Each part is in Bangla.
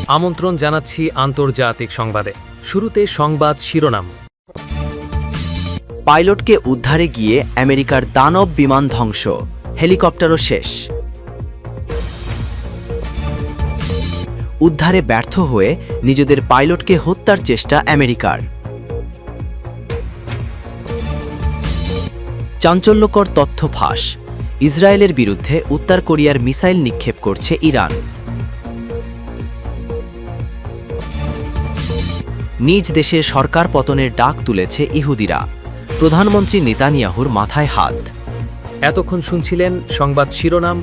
আমন্ত্রণ জানাচ্ছি আন্তর্জাতিক সংবাদে। শুরুতে সংবাদ শিরোনাম। পাইলটকে উদ্ধারে গিয়ে আমেরিকার দানব বিমান ধ্বংস, হেলিকপ্টারও শেষ। উদ্ধারে ব্যর্থ হয়ে নিজেদের পাইলটকে হত্যার চেষ্টা আমেরিকার। চাঞ্চল্যকর তথ্য ফাঁস, ইসরায়েলের বিরুদ্ধে উত্তর কোরিয়ার মিসাইল নিক্ষেপ করছে ইরান। নিজ দেশে সরকার পতনের ডাক তুলেছে ইহুদিরা, প্রধানমন্ত্রী নেতানিয়াহুর মাথায় হাত। এতক্ষণ শুনছিলেন সংবাদ শিরোনাম,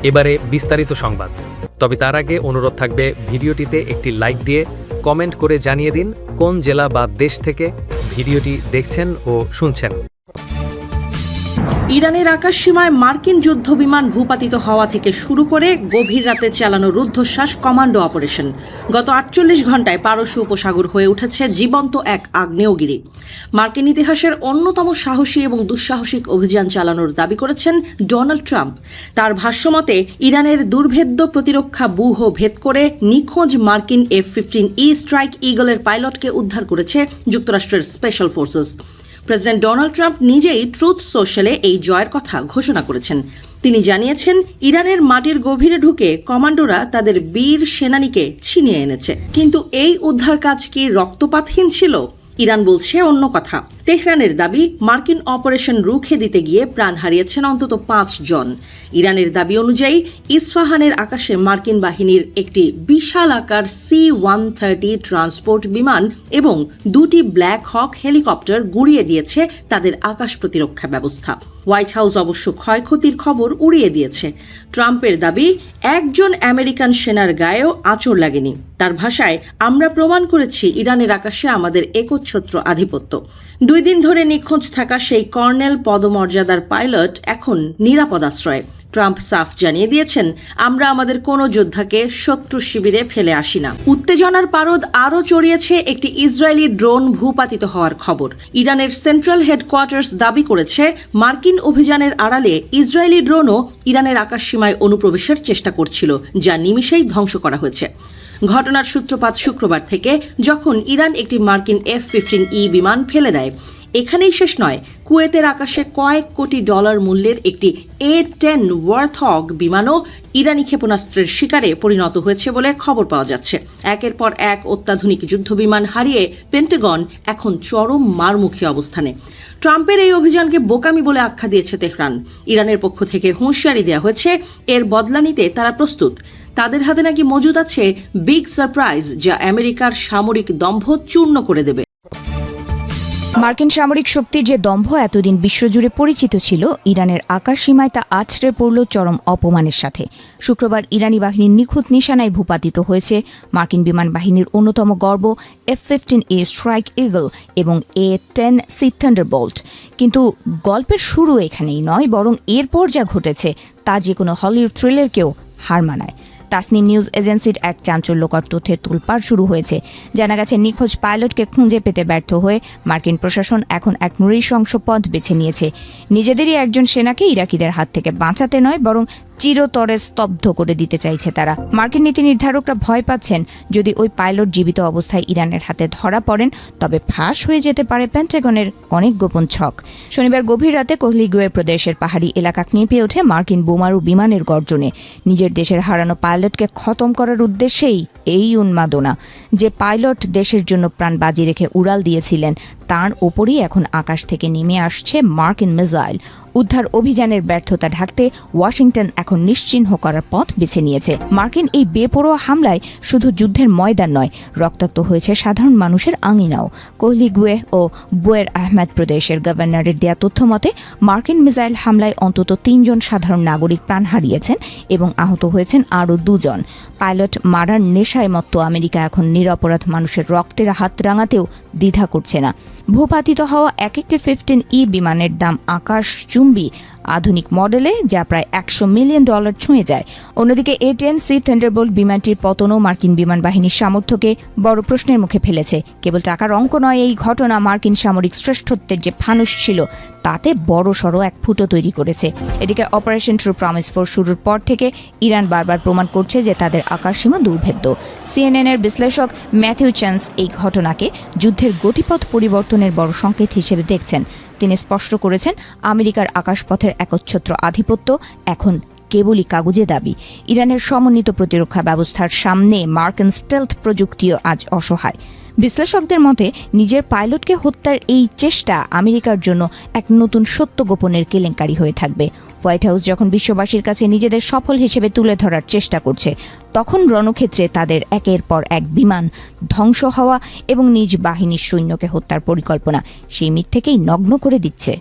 এবারে বিস্তারিত সংবাদ। তবে তার আগে অনুরোধ থাকবে ভিডিওটিতে একটি লাইক দিয়ে কমেন্ট করে জানিয়ে দিন কোন জেলা বা দেশ থেকে ভিডিওটি দেখছেন ও শুনছেন। ইরানের আকাশসীমায় মার্কিন যুদ্ধবিমান ভূপাতিত হওয়া থেকে শুরু করে গভীর রাতে চালানো রুদ্ধশ্বাস কমান্ডো অপারেশন, গত ৪৮ ঘণ্টায় পারস্য উপসাগর হয়ে উঠেছে জীবন্ত এক আগ্নেয়গিরি। মার্কিন ইতিহাসের অন্যতম সাহসী এবং দুঃসাহসিক অভিযান চালানোর দাবি করেছেন ডোনাল্ড ট্রাম্প। তার ভাষ্যমতে ইরানের দুর্ভেদ্য প্রতিরক্ষা ব্যূহ ভেদ করে নিখোঁজ মার্কিন F-15E স্ট্রাইক ইগলের পাইলটকে উদ্ধার করেছে যুক্তরাষ্ট্রের special forces. President Donald Trump নিজেই ট্রুথ সোশ্যালে এই জয়ের কথা ঘোষণা করেছেন। তিনি জানিয়েছেন, ইরানের মাটির গভীরে ঢুকে কমান্ডোরা তাদের বীর সেনানীকে ছিনিয়ে এনেছে। কিন্তু এই উদ্ধার কাজ কি রক্তপাতহীন ছিল? ইরান বলছে অন্য কথা। তেহরানের দাবি, মার্কিন অপারেশন রুখে দিতে গিয়ে প্রাণ হারিয়েছেন অন্তত 5 জন। ইরানের দাবি অনুযায়ী ইস্পাহানের আকাশে মার্কিন বাহিনীর একটি বিশাল আকার C-130 ট্রান্সপোর্ট বিমান এবং 2টি ব্ল্যাক হক হেলিকপ্টার গুড়িয়ে দিয়েছে তাদের আকাশ প্রতিরক্ষা ব্যবস্থা। হোয়াইট হাউস অবশ্য ক্ষয়ক্ষতির খবর উড়িয়ে দিয়েছে। ট্রাম্পের দাবি, একজন আমেরিকান সেনার গায়েও আঁচড় লাগেনি। তার ভাষায়, আমরা প্রমাণ করেছি ইরানের আকাশে আমাদের একচ্ছত্র আধিপত্য। 2 দিন ধরে নিখোঁজ থাকা সেই কর্নেল পদমর্যাদার পাইলট এখন নিরাপদ আশ্রয়ে। ট্রাম্প সাফ জানিয়ে দিয়েছেন, আমরা আমাদের কোনো যোদ্ধাকে শত্রু শিবিরে ফেলে আসি না। উত্তেজনার পারদ আরও চড়িয়েছে একটি ইসরায়েলি ড্রোন ভূপাতিত হওয়ার খবর। ইরানের সেন্ট্রাল হেডকোয়ার্টার্স দাবি করেছে, মার্কিন অভিযানের আড়ালে ইসরায়েলি ড্রোনও ইরানের আকাশসীমায় অনুপ্রবেশের চেষ্টা করছিল, যা নিমিষেই ধ্বংস করা হয়েছে। ঘটনার সূত্রপাত শুক্রবার থেকে, যখন ইরান একটি মার্কিন F-15E বিমান ফেলে দেয়। এখানেই শেষ নয়, কুয়েতের আকাশে কয়েক কোটি ডলার মূল্যের একটি A-10 ওয়ারথগ বিমানও ইরানি ক্ষেপণাস্ত্রের শিকারে পরিণত হয়েছে বলে খবর পাওয়া যাচ্ছে। একের পর এক অত্যাধুনিক যুদ্ধবিমান হারিয়ে পেন্টাগন এখন চরম মারমুখী অবস্থানে। ট্রাম্পের এই অভিযানকে বোকামি বলে আখ্যা দিয়েছে তেহরান। ইরানের পক্ষ থেকে হুঁশিয়ারি দেওয়া হয়েছে, এর বদলা নিতে তারা প্রস্তুত। তাদের হাতে নাকি মজুদ আছে বিগ সারপ্রাইজ, যা আমেরিকার সামরিক দম্ভ চূর্ণ করে দেবে। মার্কিন সামরিক শক্তির যে দম্ভ এতদিন বিশ্বজুড়ে পরিচিত ছিল, ইরানের আকাশ সীমায় তা আছড়ে পড়ল চরম অপমানের সাথে। শুক্রবার ইরানি বাহিনীর নিখুঁত নিশানায় ভূপাতিত হয়েছে মার্কিন বিমান বাহিনীর অন্যতম গর্ব F-15A স্ট্রাইক ইগল এবং A-10C থান্ডারবোল্ট। কিন্তু গল্পের শুরু এখানেই নয়, বরং এরপর যা ঘটেছে তা যে কোনো হলিউড থ্রিলারকেও হার মানায়। তাসনিম নিউজ এজেন্সির এক চাঞ্চল্যকর তথ্যের তোলপাড় শুরু হয়েছে। জানা গেছে, নিখোঁজ পাইলটকে খুঁজে পেতে ব্যর্থ হয়ে মার্কিন প্রশাসন এখন এক নৃশংস পথ বেছে নিয়েছে। নিজেদেরই একজন সেনাকে ইরাকিদের হাত থেকে বাঁচাতে নয়, বরং চিরতরে স্তব্ধ করে দিতে চাইছে তারা। মার্কিন নীতি নির্ধারকরা ভয় পাচ্ছেন, যদি ওই পাইলট জীবিত অবস্থায় ইরানের হাতে ধরা পড়েন, তবে ফাঁস হয়ে যেতে পারে পেন্টাগনের অনেক গোপন ছক। শনিবার গভীর রাতে কোহলিগুয়ে প্রদেশের পাহাড়ি এলাকা কেঁপে ওঠে মার্কিন বোমারু বিমানের গর্জনে। নিজের দেশের হারানো পাইলটকে খতম করার উদ্দেশ্যেই এই উন্মাদনা। যে পাইলট দেশের জন্য প্রাণ বাজি রেখে উড়াল দিয়েছিলেন, তার ওপরই এখন আকাশ থেকে নেমে আসছে মার্কিন মিসাইল। উদ্ধার অভিযানের ব্যর্থতা ঢাকতে ওয়াশিংটন এখন নিশ্চিহ্ন করার পথ বেছে নিয়েছে। মার্কিন এই বেপরোয়া হামলায় শুধু যুদ্ধের ময়দান নয়, রক্তাক্ত হয়েছে সাধারণ মানুষের আঙিনাও। কোহলিগুয়ে ও বুয়ের আহমেদ প্রদেশের গভর্নরের দেয়া তথ্য মতে, মার্কিন মিসাইল হামলায় অন্তত 3 জন সাধারণ নাগরিক প্রাণ হারিয়েছেন এবং আহত হয়েছেন আরও 2 জন। পাইলট মারার নেশায় মত্ত আমেরিকা এখন নিরপরাধ মানুষের রক্তের হাত রাঙাতেও দ্বিধা করছে না। ভূপাতিত হওয়া এক একটি F-15E বিমানের দাম আকাশ চুম্বি কুম্বি আধুনিক মডেলে, যা প্রায় $100 মিলিয়ন ছুঁয়ে যায়। অন্যদিকে A-10C থান্ডারবোল্ট বিমানটির পতনও মার্কিন বিমান বাহিনীর সামর্থ্যকে বড় প্রশ্নের মুখে ফেলেছে। কেবল টাকার অঙ্ক নয়, এই ঘটনা মার্কিন সামরিক শ্রেষ্ঠত্বের যে ফানুস ছিল তাতে বড়সড় এক ফুটো তৈরি করেছে। এদিকে অপারেশন ট্রু প্রমিস 4 শুরুর পর থেকে ইরান বারবার প্রমাণ করছে যে তাদের আকাশসীমা দুর্ভেদ্য। CNN-এর বিশ্লেষক ম্যাথিউ চ্যান্স এই ঘটনাকে যুদ্ধের গতিপথ পরিবর্তনের বড় সংকেত হিসেবে দেখছেন। তিনি স্পষ্ট করেছেন, আমেরিকার আকাশপথের একচ্ছত্র আধিপত্য এখন কেবলই কাগুজে দাবি। ইরানের সমন্বিত প্রতিরক্ষা ব্যবস্থার সামনে মার্কিন স্টেলথ প্রযুক্তিও আজ অসহায়। বিশ্লেষকদের মতে নিজের পাইলটকে হত্যার এই চেষ্টা আমেরিকার জন্য এক নতুন সত্য গোপনের কেলেঙ্কারি হয়ে থাকবে। হোয়াইট হাউস যখন বিশ্ববাসীর কাছে নিজেদের সফল হিসেবে তুলে ধরার চেষ্টা করছে, তখন রণক্ষেত্রে তাদের একের পর এক বিমান ধ্বংস হওয়া এবং নিজ বাহিনীর সৈন্যকে হত্যার পরিকল্পনা সেই মিথ্যেকেই নগ্ন করে দিচ্ছে।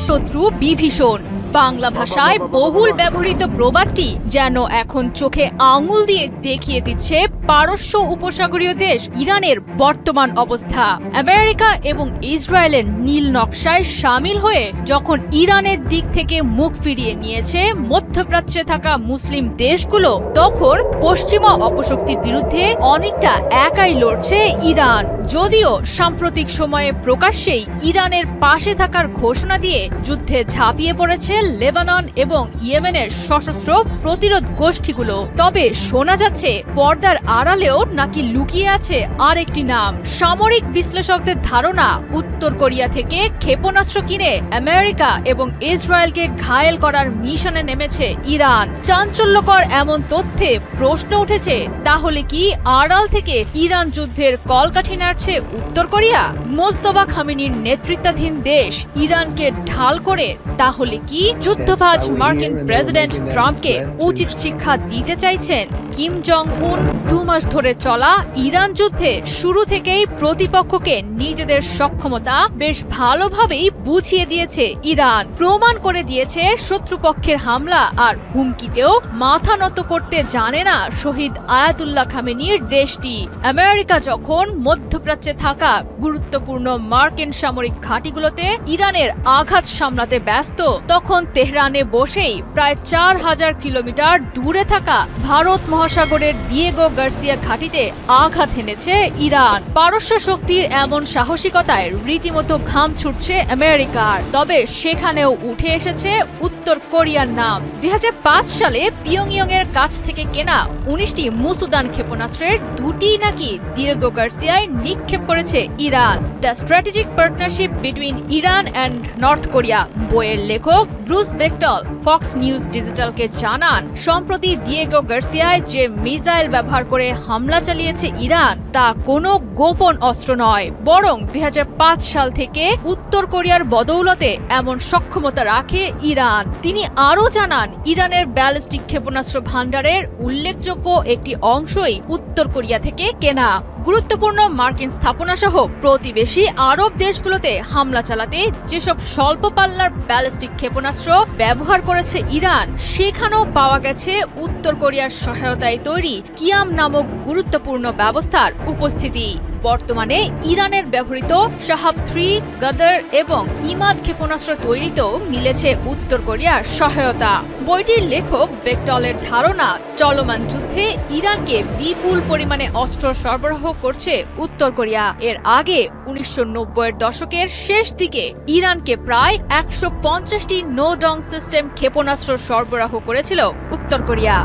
শত্রু বিভীষণ, বাংলা ভাষায় বহুল ব্যবহৃত প্রবাদটি যেন এখন চোখে আঙুল দিয়ে দেখিয়ে দিচ্ছে পারস্য উপসাগরীয় দেশ ইরানের বর্তমান অবস্থা। আমেরিকা এবং ইসরায়েলের নীল নকশায় সামিল হয়ে যখন ইরানের দিক থেকে মুখ ফিরিয়ে নিয়েছে মধ্যপ্রাচ্যে থাকা মুসলিম দেশগুলো, তখন পশ্চিমা অপশক্তির বিরুদ্ধে অনেকটা একাই লড়ছে ইরান। যদিও সাম্প্রতিক সময়ে প্রকাশ্যেই ইরানের পাশে থাকার ঘোষণা দিয়ে যুদ্ধে ঝাঁপিয়ে পড়েছে লেবানন এবং ইয়েমেনের সশস্ত্র প্রতিরোধ গোষ্ঠীগুলো, তবে শোনা যাচ্ছে পর্দার আড়ালেও নাকি লুকিয়ে আছে আরেকটি নাম। সামরিক বিশ্লেষকদের ধারণা, উত্তর কোরিয়া থেকে ক্ষেপণাস্ত্র কিনে আমেরিকা এবং ইসরায়েলকে ঘায়েল করার মিশনে নেমেছে ইরান। চাঞ্চল্যকর এমন তথ্যে প্রশ্ন উঠেছে, তাহলে কি আড়াল থেকে ইরান যুদ্ধের কলকাঠি নাড়ছে উত্তর কোরিয়া? মোস্তফা খামেনির নেতৃত্বাধীন দেশ ইরানকে ঢাল করে তাহলে কি যুদ্ধবাজ মার্কিন প্রেসিডেন্ট ট্রাম্পকে উচিত শিক্ষা দিতে চাইছেন কিম জং উন? 2 মাস ধরে চলা ইরান যুদ্ধে শুরু থেকেই প্রতিপক্ষকে নিজেদের সক্ষমতা বেশ ভালোভাবেই বুঝিয়ে দিয়েছে ইরান। প্রমাণ করে দিয়েছে শত্রুপক্ষের হামলা আর হুমকিতেও মাথা নত করতে জানে না শহীদ আয়াতুল্লাহ খামেনির দেশটি। আমেরিকা যখন মধ্যপ্রাচ্যে থাকা গুরুত্বপূর্ণ মার্কিন সামরিক ঘাঁটিগুলোতে ইরানের আঘাত সামলাতে ব্যস্ত, তখন তেহরানে বসেই প্রায় 4000 কিলোমিটার দূরে থাকা ভারত মহাসাগরের দিয়েগো গার্সিয়া ঘাঁটিতে আঘাত হেনেছে ইরান। পারস্য শক্তির এমন সাহসিকতায় রীতিমতো ঘাম ছুটছে আমেরিকার। তবে সেখানেও উঠে এসেছে উত্তর কোরিয়ার নাম। 2005 সালে পিয়ংইয়ং এর কাছ থেকে কেনা 19টি মুসুদান ক্ষেপণাস্ত্রের 2টি নাকি দিয়েগো গার্সিয়ায় নিক্ষেপ করেছে Iran. The strategic partnership between Iran and north Korea বইয়ের লেখক ব্রুস বেকটল ফক্স নিউজ ডিজিটালকে জানান, সম্প্রতি দিয়েগো গার্সিয়ায় যে মিসাইল ব্যবহার করে হামলা চালিয়েছে ইরান তা কোনো গোপন অস্ত্র নয়, বরং 2005 সাল থেকে উত্তর কোরিয়ার বদৌলতে এমন সক্ষমতা রাখে ইরান। তিনি আরও জানান, ইরানের ব্যালিস্টিক ক্ষেপণাস্ত্র ভান্ডারের উল্লেখযোগ্য একটি অংশই উত্তর কোরিয়া থেকে কেনা। গুরুত্বপূর্ণ মার্কিন স্থাপনা সহ প্রতিবেশী আরব দেশগুলোতে হামলা চালাতে যেসব স্বল্প পাল্লার ব্যালিস্টিক ক্ষেপণাস্ত্র ব্যবহার করেছে ইরান, সেখানেও পাওয়া গেছে উত্তর কোরিয়ার সহায়তায় তৈরি কিয়াম নামক গুরুত্বপূর্ণ ব্যবস্থার উপস্থিতি। বর্তমানে ইরানের ব্যবহৃত শাহাব 3, গদর এবং ইমাদ ক্ষেপণাস্ত্র তৈরিতেও মিলেছে উত্তর কোরিয়ার সহায়তা। বইটির লেখক বেকটলের ধারণা, চলমান যুদ্ধে ইরানকে বিপুল পরিমাণে অস্ত্র সরবরাহ করছে উত্তর কোরিয়া। এর আগে 1990-এর দশকের শেষ দিকে ইরানকে প্রায় 150টি নো ডং সিস্টেম ক্ষেপণাস্ত্র সরবরাহ করেছিল উত্তর কোরিয়া।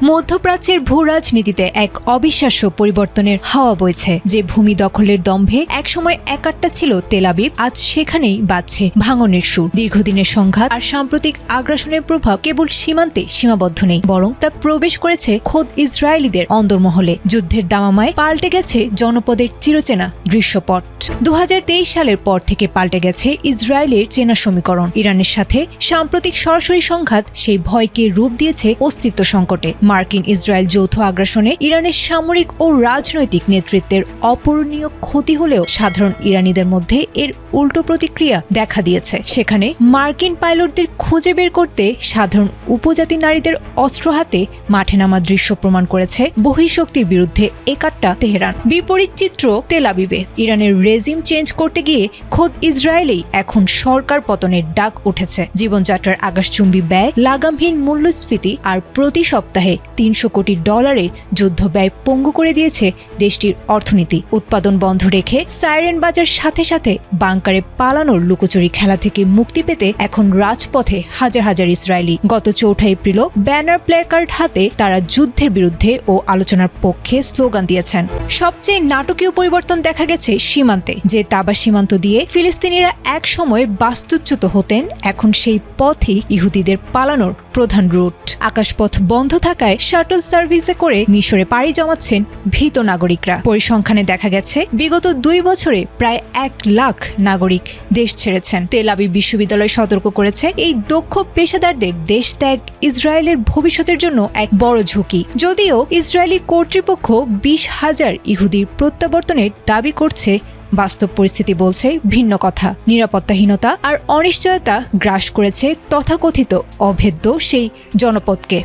মধ্যপ্রাচ্যের ভূরাজনীতিতে এক অবিশ্বাস্য পরিবর্তনের হাওয়া বইছে। যে ভূমি দখলের দম্ভে একসময় একাট্টা ছিল তেল আবিব, আজ সেখানেই বাজছে ভাঙনের সুর। দীর্ঘদিনের সংঘাত আর সাম্প্রতিক আগ্রাসনের প্রভাব কেবল সীমান্তে সীমাবদ্ধ নেই, বরং তা প্রবেশ করেছে খোদ ইসরায়েলিদের অন্দরমহলে। যুদ্ধের দামামায় পাল্টে গেছে জনপদের চিরচেনা দৃশ্যপট। 2023 সালের পর থেকে পাল্টে গেছে ইসরায়েলের চেনা সমীকরণ। ইরানের সাথে সাম্প্রতিক সরাসরি সংঘাত সেই ভয়কে রূপ দিয়েছে অস্তিত্ব সংকটে। মার্কিন ইসরায়েল যৌথ আগ্রাসনে ইরানের সামরিক ও রাজনৈতিক নেতৃত্বের অপূরণীয় ক্ষতি হলেও সাধারণ ইরানিদের মধ্যে এর উল্টো প্রতিক্রিয়া দেখা দিয়েছে। সেখানে মার্কিন পাইলটদের খুঁজে বের করতে সাধারণ উপজাতি নারীদের অস্ত্র হাতে মাঠে নামা দৃশ্য প্রমাণ করেছে বহিঃশক্তির বিরুদ্ধে একাট্টা তেহরান। বিপরীত চিত্র তেল আবিবে। ইরানের রেজিম চেঞ্জ করতে গিয়ে খোদ ইসরায়েলেই এখন সরকার পতনের ডাক উঠেছে। জীবনযাত্রার আকাশচুম্বী ব্যয়, লাগামহীন মূল্যস্ফীতি আর প্রতি সপ্তাহে $300 কোটি যুদ্ধ ব্যয় পঙ্গু করে দিয়েছে দেশটির অর্থনীতি। উৎপাদন বন্ধ রেখে সাইরেন বাজার সাথে সাথে বাংকারে পালানোর লুকোচুরি খেলা থেকে মুক্তি পেতে এখন রাজপথে হাজার হাজার ইসরায়েলি। গত 4 এপ্রিলও ব্যানার প্লেকার্ড হাতে তারা যুদ্ধের বিরুদ্ধে ও আলোচনার পক্ষে স্লোগান দিয়েছেন। সবচেয়ে নাটকীয় পরিবর্তন দেখা গেছে সীমান্তে। যে তাবা সীমান্ত দিয়ে ফিলিস্তিনিরা এক সময় বাস্তুচ্যুত হতেন, এখন সেই পথই ইহুদিদের পালানোর প্রধান রুট। আকাশপথ বন্ধ থাকায় শাটল সার্ভিসে করে মিশরে পাড়ি জমাচ্ছেন ভীত নাগরিকরা। পরিসংখ্যানে দেখা গেছে বিগত 2 বছরে প্রায় 1 লাখ নাগরিক দেশ ছেড়েছেন। তেল আবিব বিশ্ববিদ্যালয় সতর্ক করেছে, এই দক্ষ পেশাদারদের দেশ ত্যাগ ইসরায়েলের ভবিষ্যতের জন্য এক বড় ঝুঁকি। যদিও ইসরায়েলি কর্তৃপক্ষ 20,000 ইহুদির প্রত্যাবর্তনের দাবি করছে, বাস্তব পরিস্থিতি বলছে ভিন্ন কথা। নিরাপত্তাহীনতা আর অনিশ্চয়তা গ্রাস করেছে তথাকথিত অভেদ্য সেই জনপদকে।